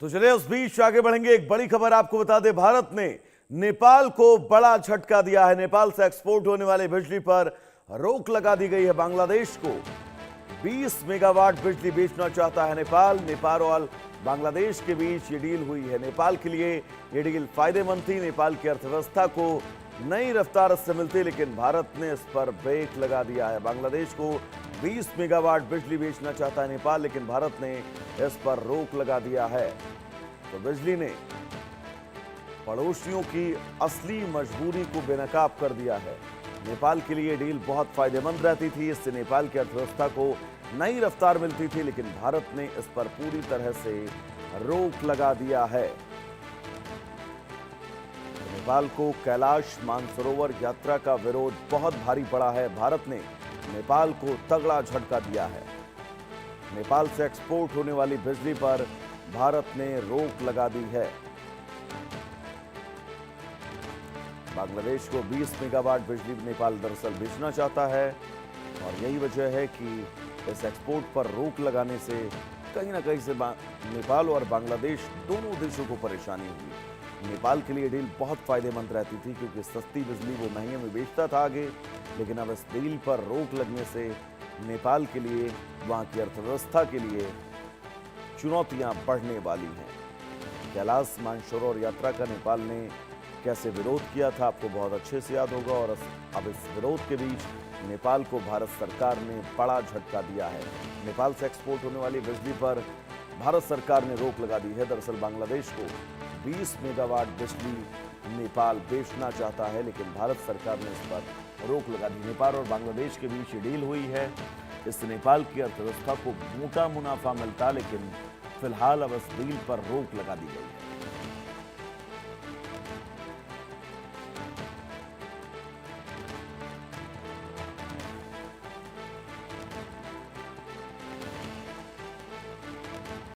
तो चलिए उस बीच आगे बढ़ेंगे। एक बड़ी खबर आपको बता दें, भारत ने नेपाल को बड़ा झटका दिया है। नेपाल से एक्सपोर्ट होने वाली बिजली पर रोक लगा दी गई है। बांग्लादेश को 20 मेगावाट बिजली बेचना चाहता है नेपाल। नेपाल और बांग्लादेश के बीच ये डील हुई है। नेपाल के लिए ये डील फायदेमंद थी, नेपाल की अर्थव्यवस्था को नई रफ्तार से मिलती, लेकिन भारत ने इस पर ब्रेक लगा दिया है। बांग्लादेश को 20 मेगावाट बिजली बेचना चाहता है नेपाल, लेकिन भारत ने इस पर रोक लगा दिया है। तो बिजली ने पड़ोसियों की असली मजबूरी को बेनकाब कर दिया है। नेपाल के लिए डील बहुत फायदेमंद रहती थी, इससे नेपाल की अर्थव्यवस्था को नई रफ्तार मिलती थी, लेकिन भारत ने इस पर पूरी तरह से रोक लगा दिया है। नेपाल को कैलाश मानसरोवर यात्रा का विरोध बहुत भारी पड़ा है। भारत ने नेपाल को तगड़ा झटका दिया है। नेपाल से एक्सपोर्ट होने वाली बिजली पर भारत ने रोक लगा दी है। बांग्लादेश को 20 मेगावाट बिजली नेपाल दरअसल बेचना चाहता है और यही वजह है कि इस एक्सपोर्ट पर रोक लगाने से कहीं ना कहीं से नेपाल और बांग्लादेश दोनों देशों को परेशानी हुई। नेपाल के लिए डील बहुत फायदेमंद रहती थी क्योंकि सस्ती बिजली वो महंगे में बेचता था आगे, लेकिन अब इस डील पर रोक लगने से नेपाल के लिए, वहां की अर्थव्यवस्था के लिए चुनौतियां बढ़ने वाली हैं। कैलाश मानसरोवर यात्रा का नेपाल ने कैसे विरोध किया था आपको बहुत अच्छे से याद होगा, और अब इस विरोध के बीच नेपाल को भारत सरकार ने बड़ा झटका दिया है। नेपाल से एक्सपोर्ट होने वाली बिजली पर भारत सरकार ने रोक लगा दी है। दरअसल बांग्लादेश को 20 मेगावाट बिजली नेपाल बेचना चाहता है, लेकिन भारत सरकार ने इस पर रोक लगा दी। नेपाल और बांग्लादेश के बीच ये डील हुई है, इससे नेपाल की अर्थव्यवस्था को मोटा मुनाफा मिलता, लेकिन फिलहाल अब इस डील पर रोक लगा दी गई है।